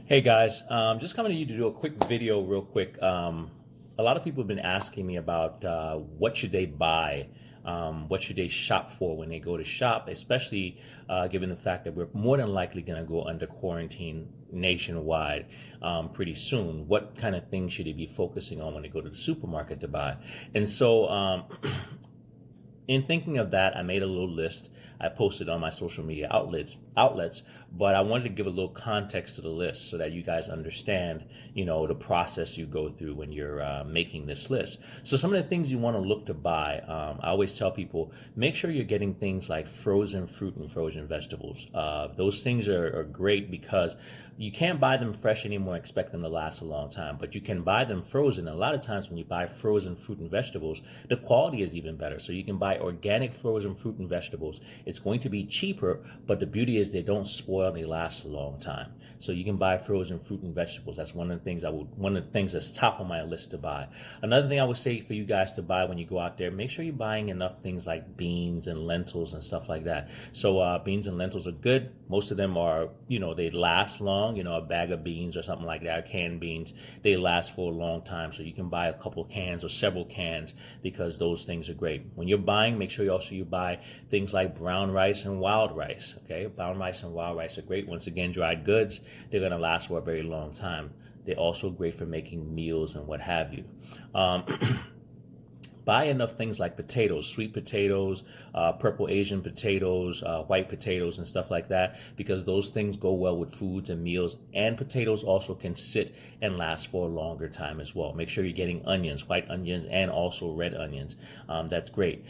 Hey guys, just coming to you to do a quick video real quick. A lot of people have been asking me about what should they buy, what should they shop for when they go to shop, especially given the fact that we're more than likely going to go under quarantine nationwide pretty soon. What kind of things should they be focusing on when they go to the supermarket to buy? And so in thinking of that, I made a little list. I posted on my social media outlets, but I wanted to give a little context to the list so that you guys understand, the process you go through when you're making this list. So some of the things you want to look to buy, I always tell people, make sure you're getting things like frozen fruit and frozen vegetables. Those things are great because you can't buy them fresh anymore and expect them to last a long time, but you can buy them frozen. A lot of times when you buy frozen fruit and vegetables, the quality is even better. So you can buy organic frozen fruit and vegetables. It's going to be cheaper, but the beauty is they don't spoil, they last a long time. So you can buy frozen fruit and vegetables. That's one of the things that's top on my list to buy. Another thing I would say for you guys to buy when you go out there, make sure you're buying enough things like beans and lentils and stuff like that. So beans and lentils are good. Most of them are, they last long. A bag of beans or something like that, canned beans, they last for a long time. So you can buy a couple cans or several cans because those things are great. When you're buying, make sure you buy things like brown rice and wild rice. Okay, brown rice and wild rice are great. Once again, dried goods, they're going to last for a very long time. They're also great for making meals and what have you. Buy enough things like potatoes, sweet potatoes, purple Asian potatoes, white potatoes, and stuff like that, because those things go well with foods and meals. And potatoes also can sit and last for a longer time as well. Make sure you're getting onions, white onions, and also red onions. That's great.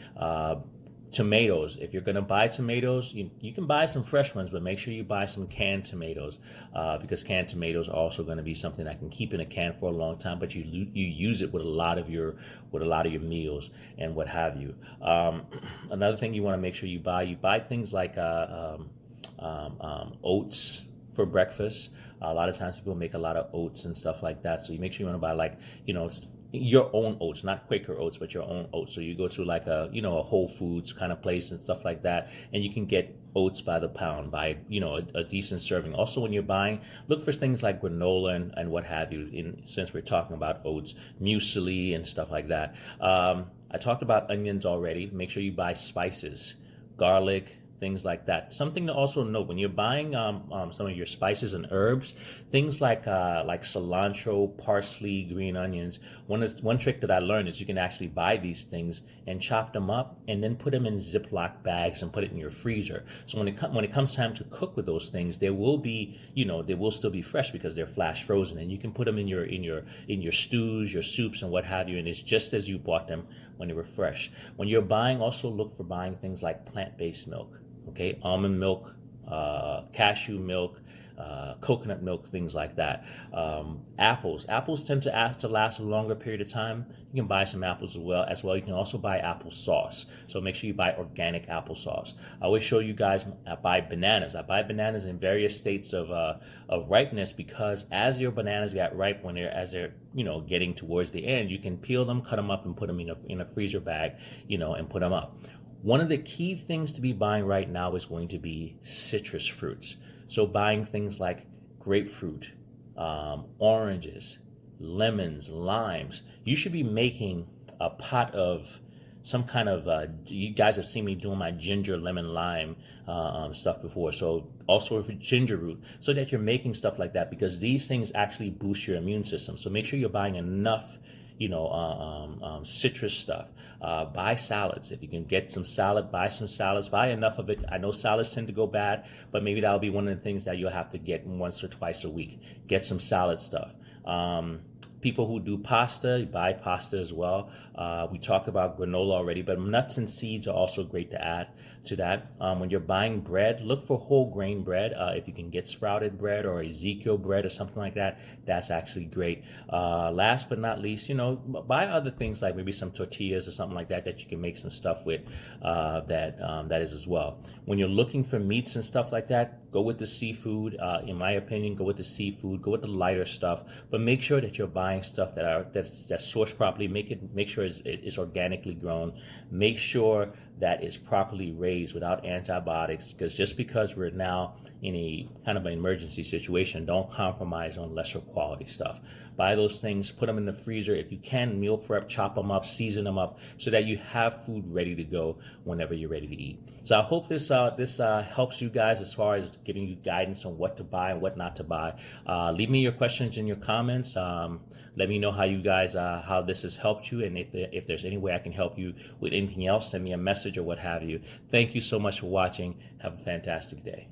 Tomatoes. If you're going to buy tomatoes, you can buy some fresh ones, but make sure you buy some canned tomatoes because canned tomatoes are also going to be something that can keep in a can for a long time. But you use it with a lot of your meals and what have you. Another thing you want to make sure you buy things like oats for breakfast. A lot of times people make a lot of oats and stuff like that. So you make sure you want to buy your own oats, not Quaker oats, but your own oats. So you go to like a Whole Foods kind of place and stuff like that, and you can get oats by the pound, by a decent serving. Also, when you're buying, look for things like granola and what have you. Since we're talking about oats, muesli and stuff like that. I talked about onions already. Make sure you buy spices, garlic, things like that. Something to also note when you're buying some of your spices and herbs, things like cilantro, parsley, green onions. One trick that I learned is you can actually buy these things and chop them up and then put them in Ziploc bags and put it in your freezer. So when it comes time to cook with those things, they will still be fresh because they're flash frozen, and you can put them in your stews, your soups, and what have you. And it's just as you bought them when they were fresh. When you're buying, also look for buying things like plant-based milk. Okay, almond milk, cashew milk, coconut milk, things like that. Apples tend to last a longer period of time. You can buy some apples as well. You can also buy applesauce. So make sure you buy organic applesauce. I always show you guys I buy bananas. I buy bananas in various states of ripeness because as your bananas get ripe, as they're getting towards the end, you can peel them, cut them up, and put them in a freezer bag, and put them up. One of the key things to be buying right now is going to be citrus fruits. So buying things like grapefruit, oranges, lemons, limes. You should be making a pot of some kind of, you guys have seen me doing my ginger, lemon, lime stuff before. So also for ginger root, so that you're making stuff like that because these things actually boost your immune system. So make sure you're buying enough citrus stuff. Buy salads. If you can get some salad, buy some salads. Buy enough of it. I know salads tend to go bad, but maybe that'll be one of the things that you'll have to get once or twice a week. Get some salad stuff. People who do pasta, buy pasta as well. We talked about granola already, but nuts and seeds are also great to add to that. When you're buying bread, look for whole grain bread. If you can get sprouted bread or Ezekiel bread or something like that, that's actually great. Last but not least, buy other things like maybe some tortillas or something like that you can make some stuff with that is as well. When you're looking for meats and stuff like that, go with the seafood. In my opinion, go with the seafood, go with the lighter stuff, but make sure that you're buying stuff that's sourced properly. Make sure it's organically grown. Make sure that is properly raised without antibiotics, because just because we're now in a kind of an emergency situation, don't compromise on lesser quality stuff. Buy those things, put them in the freezer. If you can, meal prep, chop them up, season them up, so that you have food ready to go whenever you're ready to eat. So I hope this helps you guys as far as giving you guidance on what to buy and what not to buy. Leave me your questions in your comments. Let me know how you guys how this has helped you, and if there's any way I can help you with anything else, send me a message or what have you. Thank you so much for watching. Have a fantastic day.